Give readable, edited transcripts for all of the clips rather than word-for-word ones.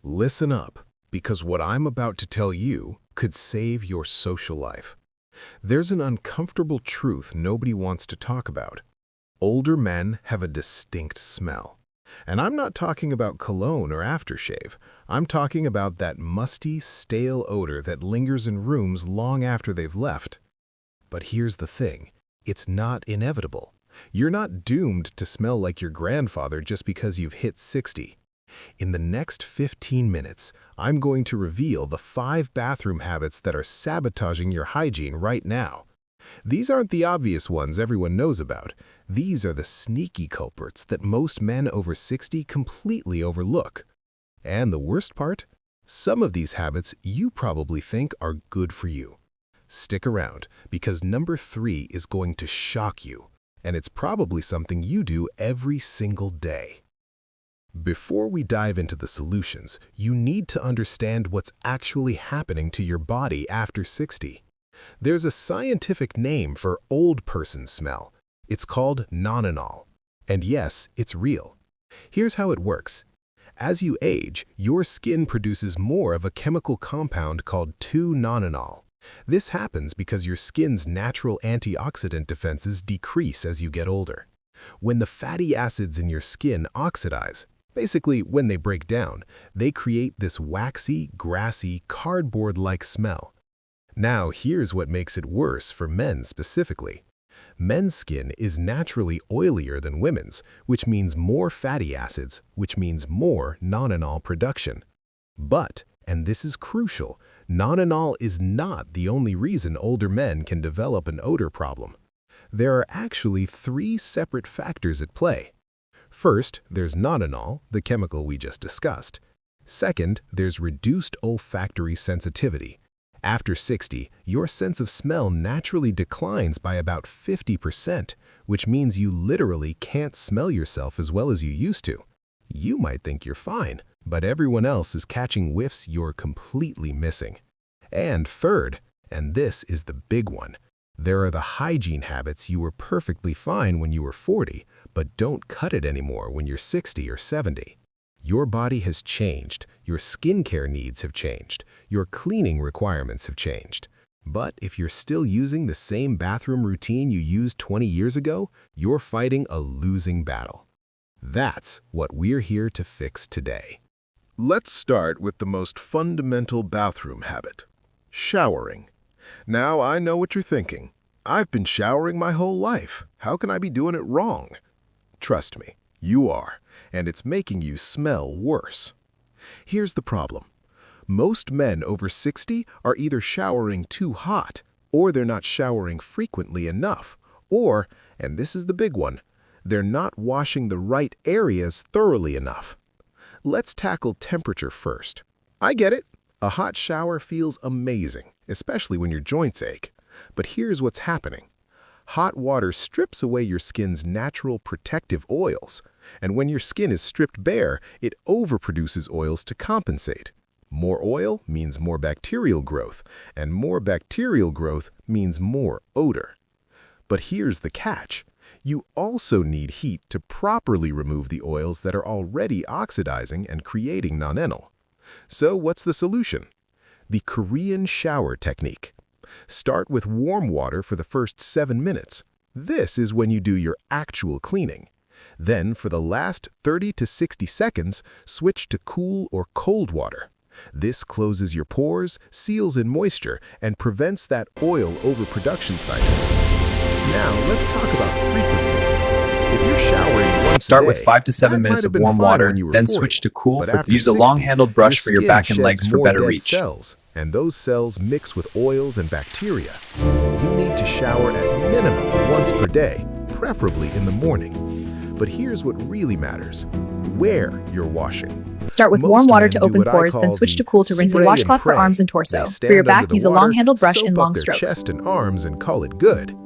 Listen up, because what I'm about to tell you could save your social life. There's an uncomfortable truth nobody wants to talk about. Older men have a distinct smell. And I'm not talking about cologne or aftershave. I'm talking about that musty, stale odor that lingers in rooms long after they've left. But here's the thing. It's not inevitable. You're not doomed to smell like your grandfather just because you've hit 60. In the next 15 minutes, I'm going to reveal the 5 bathroom habits that are sabotaging your hygiene right now. These aren't the obvious ones everyone knows about. These are the sneaky culprits that most men over 60 completely overlook. And the worst part? Some of these habits you probably think are good for you. Stick around, because number 3 is going to shock you, and it's probably something you do every single day. Before we dive into the solutions, you need to understand what's actually happening to your body after 60. There's a scientific name for old person smell. It's called Nonenal. And yes, it's real. Here's how it works. As you age, your skin produces more of a chemical compound called 2-Nonenal. This happens because your skin's natural antioxidant defenses decrease as you get older. When the fatty acids in your skin oxidize, basically when they break down, they create this waxy, grassy, cardboard-like smell. Now here's what makes it worse for men specifically. Men's skin is naturally oilier than women's, which means more fatty acids, which means more nonenal production. But, and this is crucial, nonenal is not the only reason older men can develop an odor problem. There are actually 3 separate factors at play. First, there's nonenal, the chemical we just discussed. Second, there's reduced olfactory sensitivity. After 60, your sense of smell naturally declines by about 50%, which means you literally can't smell yourself as well as you used to. You might think you're fine, but everyone else is catching whiffs you're completely missing. And third, and this is the big one, there are the hygiene habits you were perfectly fine when you were 40, but don't cut it anymore when you're 60 or 70. Your body has changed, your skincare needs have changed, your cleaning requirements have changed. But if you're still using the same bathroom routine you used 20 years ago, you're fighting a losing battle. That's what we're here to fix today. Let's start with the most fundamental bathroom habit, showering. Now, I know what you're thinking. I've been showering my whole life. How can I be doing it wrong? Trust me, you are, and it's making you smell worse. Here's the problem. Most men over 60 are either showering too hot, or they're not showering frequently enough, or, and this is the big one, they're not washing the right areas thoroughly enough. Let's tackle temperature first. I get it. A hot shower feels amazing, especially when your joints ache. But here's what's happening. Hot water strips away your skin's natural protective oils, and when your skin is stripped bare, it overproduces oils to compensate. More oil means more bacterial growth, and more bacterial growth means more odor. But here's the catch. You also need heat to properly remove the oils that are already oxidizing and creating nonenal. So what's the solution? The Korean shower technique. Start with warm water for the first 7 minutes. This is when you do your actual cleaning. Then, for the last 30 to 60 seconds, switch to cool or cold water. This closes your pores, seals in moisture, and prevents that oil overproduction cycle. Now, let's talk about frequency. If you're showering once Start a with day, 5 to 7 that minutes might of have been warm fine water, when you were then 40, switch to cool. but after Use a 60, long-handled brush for your skin back and sheds legs for more better dead reach. cells, and those cells mix with oils and bacteria. You need to shower at minimum once per day, preferably in the morning. But here's what really matters: where you're washing. Start with Most warm water men to do open what I pors, call then switch to the cool to rinse and spray washcloth for pray. arms and They torso. stand For your under back, the use a water, long-handled brush soap and up long their strokes. chest and arms and call it good.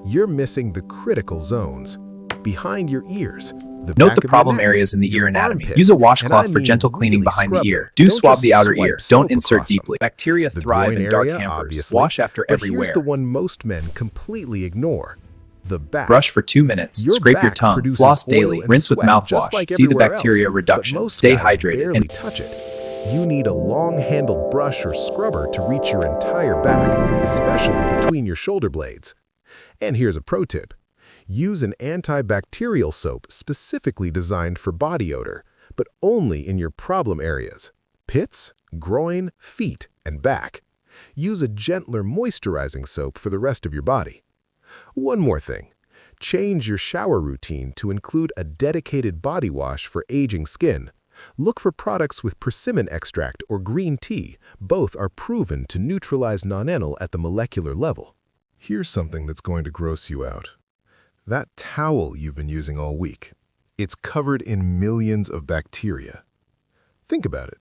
You're missing the critical zones. Behind your ears, the Note back the of your problem neck, areas in the your ear anatomy. armpits, Use a and I washcloth for mean gentle cleaning really behind the scrub ear. them. Do Don't swab just the outer swipe ear. soap Don't insert across them. deeply. Bacteria The thrive groin in dark area, hampers. obviously, Wash after but every here's the wear. one most men completely ignore: the back. Brush for 2 minutes. Your Scrape your back tongue. produces Floss oil daily. and Rinse with sweat mouthwash. just like See the everywhere bacteria else, reduction. but most Stay guys hydrated. barely And touch it. You need a long-handled brush or scrubber to reach your entire back, especially between your shoulder blades. And here's a pro tip. Use an antibacterial soap specifically designed for body odor, but only in your problem areas: pits, groin, feet, and back. Use a gentler moisturizing soap for the rest of your body. One more thing. Change your shower routine to include a dedicated body wash for aging skin. Look for products with persimmon extract or green tea. Both are proven to neutralize nonenal at the molecular level. Here's something that's going to gross you out. That towel you've been using all week. It's covered in millions of bacteria. Think about it.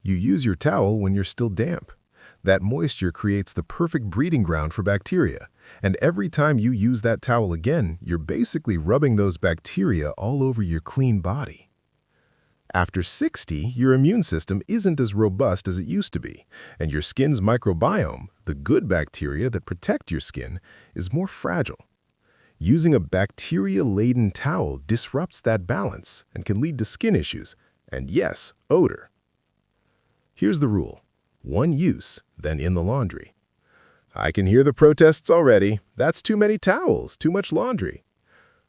You use your towel when you're still damp. That moisture creates the perfect breeding ground for bacteria. And every time you use that towel again, you're basically rubbing those bacteria all over your clean body. After 60, your immune system isn't as robust as it used to be, and your skin's microbiome, the good bacteria that protect your skin, is more fragile. Using a bacteria-laden towel disrupts that balance and can lead to skin issues, and yes, odor. Here's the rule. One use, then in the laundry. I can hear the protests already. That's too many towels, too much laundry.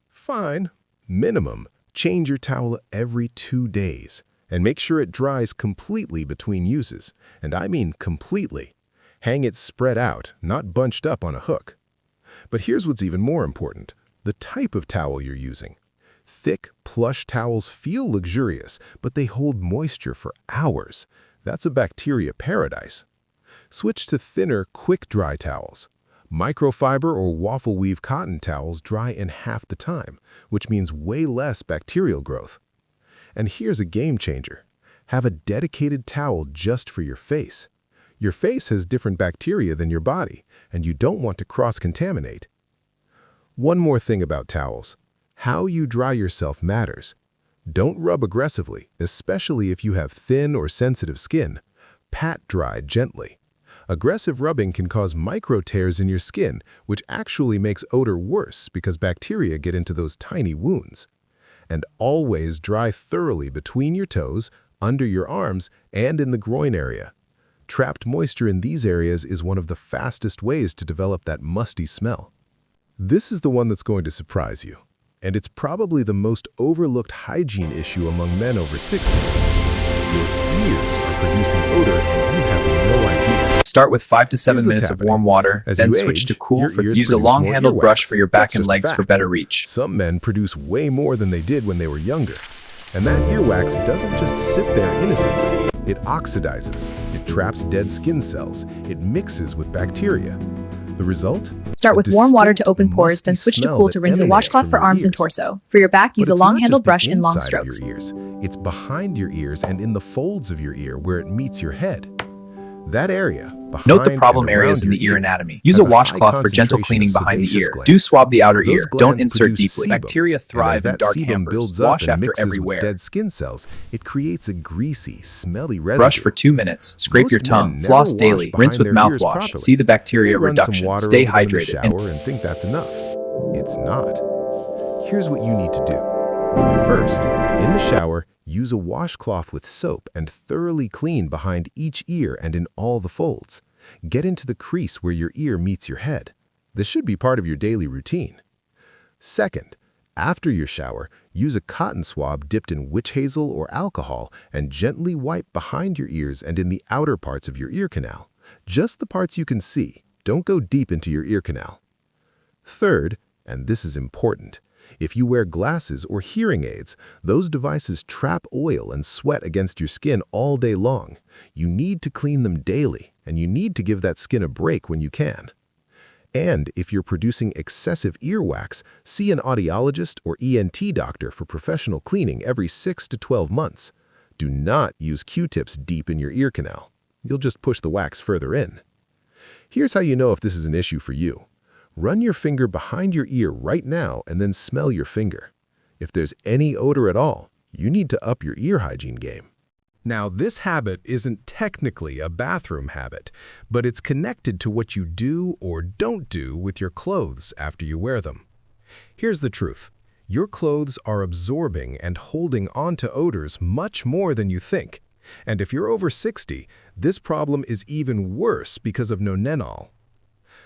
Fine. Minimum, change your towel every 2 days and make sure it dries completely between uses. And I mean completely. Hang it spread out, not bunched up on a hook. But here's what's even more important. The type of towel you're using. Thick, plush towels feel luxurious, but they hold moisture for hours. That's a bacteria paradise. Switch to thinner, quick-dry towels. Microfiber or waffle weave cotton towels dry in half the time, which means way less bacterial growth. And here's a game changer. Have a dedicated towel just for your face. Your face has different bacteria than your body, and you don't want to cross-contaminate. One more thing about towels. How you dry yourself matters. Don't rub aggressively, especially if you have thin or sensitive skin. Pat dry gently. Aggressive rubbing can cause micro tears in your skin, which actually makes odor worse because bacteria get into those tiny wounds. And always dry thoroughly between your toes, under your arms, and in the groin area. Trapped moisture in these areas is one of the fastest ways to develop that musty smell. This is the one that's going to surprise you. And it's probably the most overlooked hygiene issue among men over 60. Your ears are producing odor and you have no idea. Start with 5 to 7 minutes of warm water, then switch to cool. Use a long-handled brush for your back and legs for better reach. Some men produce way more than they did when they were younger. And that earwax doesn't just sit there innocently. It oxidizes, it traps dead skin cells, it mixes with bacteria. The result? Start with warm water to open pores, then switch to cool to rinse a washcloth for arms and torso. For your back, use a long-handled brush in long strokes. It's behind your ears and in the folds of your ear where it meets your head. That area, note the problem areas in the ear anatomy. Use a washcloth for gentle cleaning behind the ear. Do swab the outer ear. Don't insert deeply. Bacteria thrive in dark hampers. Wash after every wear. Dead skin cells. It creates a greasy, smelly residue. Brush for 2 minutes. Scrape your tongue. Floss daily. Rinse with mouthwash. See the bacteria reduction. Stay hydrated. And think that's enough. It's not. Here's what you need to do. First, in the shower, use a washcloth with soap and thoroughly clean behind each ear and in all the folds. Get into the crease where your ear meets your head. This should be part of your daily routine. Second, after your shower, use a cotton swab dipped in witch hazel or alcohol and gently wipe behind your ears and in the outer parts of your ear canal. Just the parts you can see. Don't go deep into your ear canal. Third, and this is important, if you wear glasses or hearing aids, those devices trap oil and sweat against your skin all day long. You need to clean them daily, and you need to give that skin a break when you can. And if you're producing excessive earwax, see an audiologist or ENT doctor for professional cleaning every 6 to 12 months. Do not use Q-tips deep in your ear canal. You'll just push the wax further in. Here's how you know if this is an issue for you. Run your finger behind your ear right now and then smell your finger. If there's any odor at all, you need to up your ear hygiene game. Now, this habit isn't technically a bathroom habit, but it's connected to what you do or don't do with your clothes after you wear them. Here's the truth. Your clothes are absorbing and holding onto odors much more than you think. And if you're over 60, this problem is even worse because of Nonenal.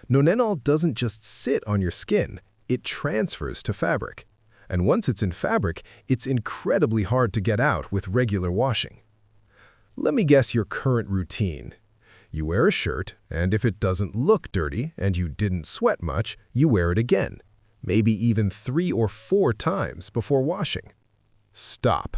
Nonenal doesn't just sit on your skin, it transfers to fabric. And once it's in fabric, it's incredibly hard to get out with regular washing. Let me guess your current routine. You wear a shirt, and if it doesn't look dirty and you didn't sweat much, you wear it again, maybe even 3 or 4 times before washing. Stop.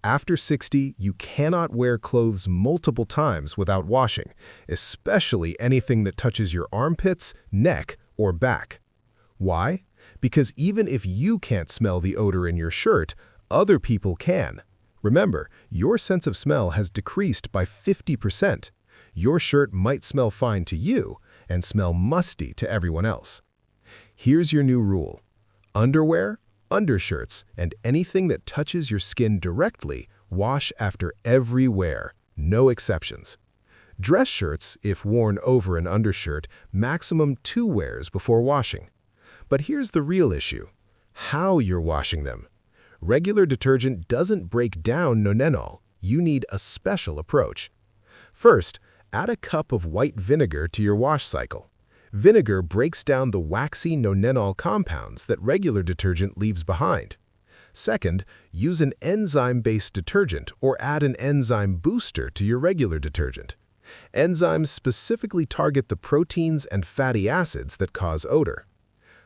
After 60, you cannot wear clothes multiple times without washing, especially anything that touches your armpits, neck, or back. Why? Because even if you can't smell the odor in your shirt, other people can. Remember, your sense of smell has decreased by 50%. Your shirt might smell fine to you and smell musty to everyone else. Here's your new rule. Underwear, undershirts, and anything that touches your skin directly, wash after every wear, no exceptions. Dress shirts, if worn over an undershirt, maximum 2 wears before washing. But here's the real issue: how you're washing them. Regular detergent doesn't break down Nonenal. You need a special approach. First, add a cup of white vinegar to your wash cycle. Vinegar breaks down the waxy Nonenal compounds that regular detergent leaves behind. Second, use an enzyme-based detergent or add an enzyme booster to your regular detergent. Enzymes specifically target the proteins and fatty acids that cause odor.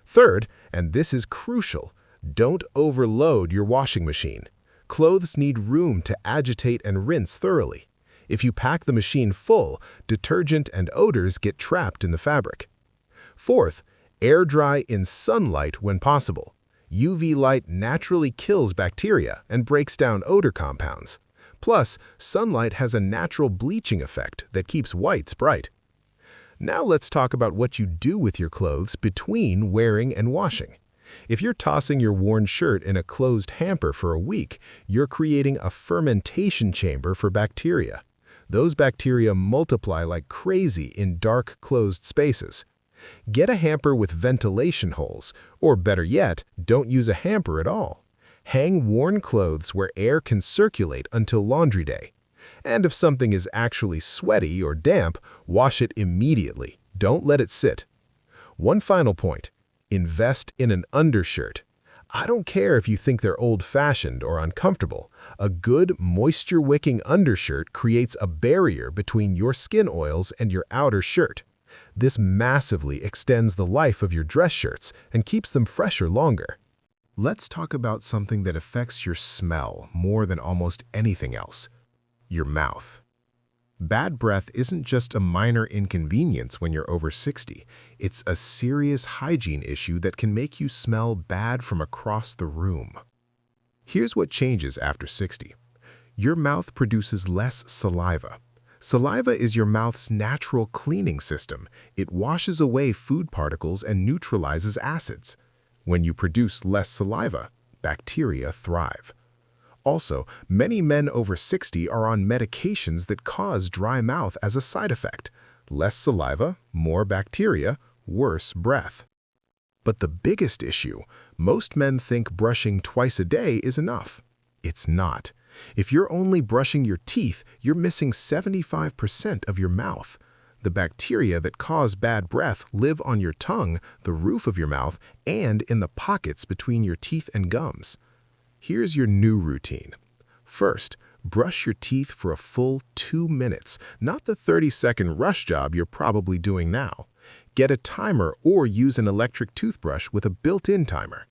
Third, and this is crucial, don't overload your washing machine. Clothes need room to agitate and rinse thoroughly. If you pack the machine full, detergent and odors get trapped in the fabric. Fourth, air dry in sunlight when possible. UV light naturally kills bacteria and breaks down odor compounds. Plus, sunlight has a natural bleaching effect that keeps whites bright. Now let's talk about what you do with your clothes between wearing and washing. If you're tossing your worn shirt in a closed hamper for a week, you're creating a fermentation chamber for bacteria. Those bacteria multiply like crazy in dark, closed spaces. Get a hamper with ventilation holes, or better yet, don't use a hamper at all. Hang worn clothes where air can circulate until laundry day. And if something is actually sweaty or damp, wash it immediately. Don't let it sit. One final point: invest in an undershirt. I don't care if you think they're old-fashioned or uncomfortable. A good, moisture-wicking undershirt creates a barrier between your skin oils and your outer shirt. This massively extends the life of your dress shirts and keeps them fresher longer. Let's talk about something that affects your smell more than almost anything else: your mouth. Bad breath isn't just a minor inconvenience when you're over 60. It's a serious hygiene issue that can make you smell bad from across the room. Here's what changes after 60. Your mouth produces less saliva. Saliva is your mouth's natural cleaning system. It washes away food particles and neutralizes acids. When you produce less saliva, bacteria thrive. Also, many men over 60 are on medications that cause dry mouth as a side effect. Less saliva, more bacteria, worse breath. But the biggest issue: most men think brushing twice a day is enough. It's not. If you're only brushing your teeth, you're missing 75% of your mouth. The bacteria that cause bad breath live on your tongue, the roof of your mouth, and in the pockets between your teeth and gums. Here's your new routine. First, brush your teeth for a full 2 minutes, not the 30-second rush job you're probably doing now. Get a timer or use an electric toothbrush with a built-in timer.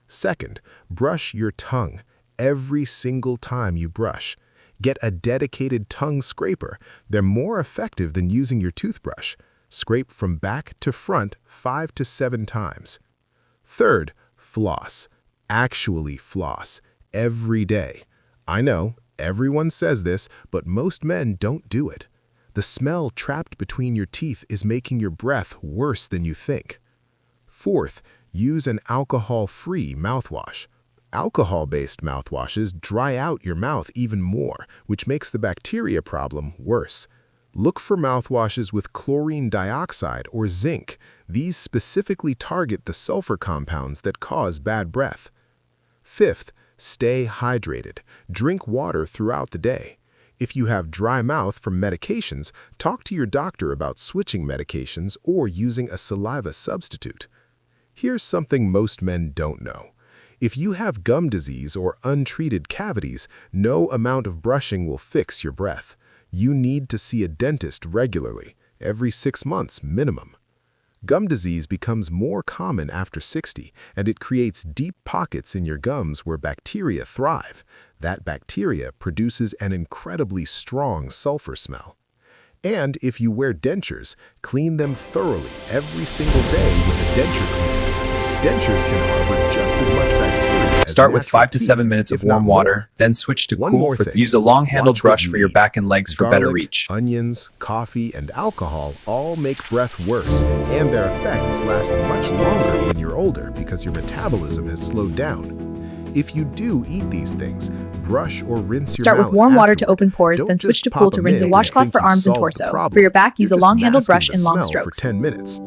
Second, brush your tongue every single time you brush. Get a dedicated tongue scraper. They're more effective than using your toothbrush. Scrape from back to front 5 to 7 times. Third, floss. Actually floss every day. I know, everyone says this, but most men don't do it. The smell trapped between your teeth is making your breath worse than you think. Fourth, use an alcohol-free mouthwash. Alcohol-based mouthwashes dry out your mouth even more, which makes the bacteria problem worse. Look for mouthwashes with chlorine dioxide or zinc. These specifically target the sulfur compounds that cause bad breath. Fifth, stay hydrated. Drink water throughout the day. If you have dry mouth from medications, talk to your doctor about switching medications or using a saliva substitute. Here's something most men don't know. If you have gum disease or untreated cavities, no amount of brushing will fix your breath. You need to see a dentist regularly, every 6 months minimum. Gum disease becomes more common after 60, and it creates deep pockets in your gums where bacteria thrive. That bacteria produces an incredibly strong sulfur smell. And if you wear dentures, clean them thoroughly every single day with a denture cleaner. Dentures can harbor just as much bacteria as Start with natural 5 to 7 teeth, minutes if of warm not water, more. then switch to One cool. more thing. Use a long-handled Watch what brush you for your eat. back and legs for better Garlic, reach. onions, coffee, and alcohol all make breath worse, and their effects last much longer when you're older because your metabolism has slowed down. If you do eat these things, brush or rinse your Start with mouth warm water to afterward. open pores, Don't then switch just to cool pop to a rinse a mint and washcloth think for you've arms and solved the torso. problem. For your back, use You're a just long-handled masking brush the in long smell for strokes. 10 minutes.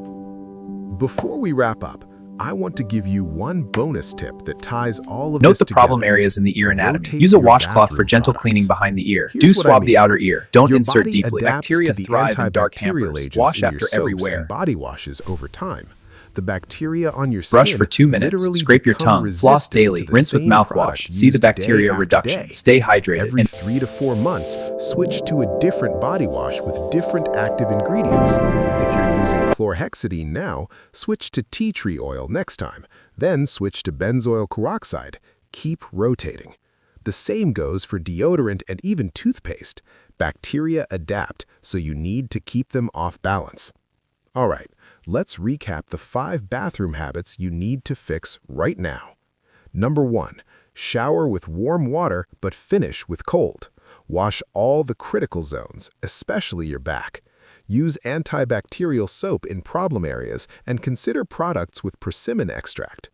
Before we wrap up, I want to give you one bonus tip that ties all of Note this the problem together. areas in the ear anatomy. Rotate Use a your washcloth for bathroom gentle products. cleaning behind the ear. Here's Do what I swab the mean. outer ear. Don't Your insert body deeply. adapts Bacteria to the thrive in dark antibacterial hampers. agents Wash in your after every soaps wear. and body washes over time. The bacteria on your Brush skin for 2 minutes. literally Scrape your become tongue. Floss resistant daily. to the Rinse with same mouthwash. product See the used day bacteria after reduction. day. Stay hydrated. Every And 3 to 4 months, switch to a different body wash with different active ingredients. If you're using chlorhexidine now, switch to tea tree oil next time. Then switch to benzoyl peroxide. Keep rotating. The same goes for deodorant and even toothpaste. Bacteria adapt, so you need to keep them off balance. All right, let's recap the 5 bathroom habits you need to fix right now. Number 1, shower with warm water but finish with cold. Wash all the critical zones, especially your back. Use antibacterial soap in problem areas and consider products with persimmon extract.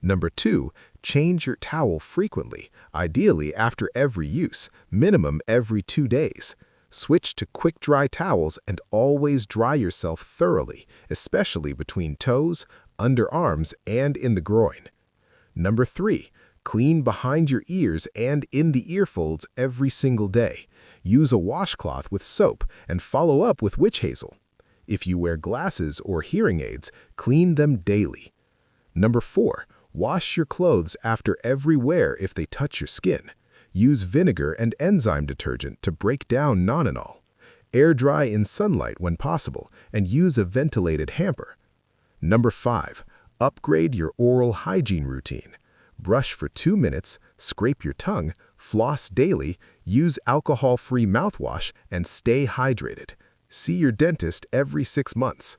Number 2, change your towel frequently, ideally after every use, minimum every 2 days. Switch to quick dry towels and always dry yourself thoroughly, especially between toes, underarms, and in the groin. Number 3, clean behind your ears and in the ear folds every single day. Use a washcloth with soap and follow up with witch hazel. If you wear glasses or hearing aids, clean them daily. Number 4, wash your clothes after every wear if they touch your skin. Use vinegar and enzyme detergent to break down Nonenal. Air dry in sunlight when possible, and use a ventilated hamper. Number 5, upgrade your oral hygiene routine. Brush for 2 minutes, scrape your tongue, floss daily, use alcohol-free mouthwash, and stay hydrated. See your dentist every 6 months.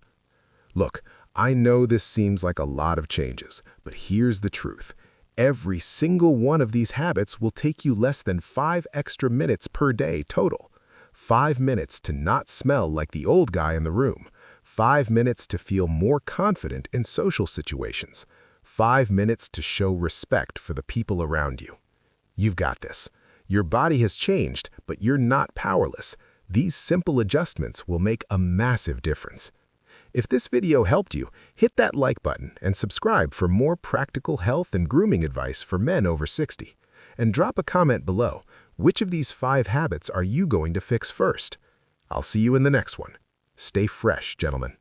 Look, I know this seems like a lot of changes, but here's the truth. Every single one of these habits will take you less than 5 extra minutes per day total. 5 minutes to not smell like the old guy in the room. 5 minutes to feel more confident in social situations. 5 minutes to show respect for the people around you. You've got this. Your body has changed, but you're not powerless. These simple adjustments will make a massive difference. If this video helped you, hit that like button and subscribe for more practical health and grooming advice for men over 60. And drop a comment below. Which of these 5 habits are you going to fix first? I'll see you in the next one. Stay fresh, gentlemen.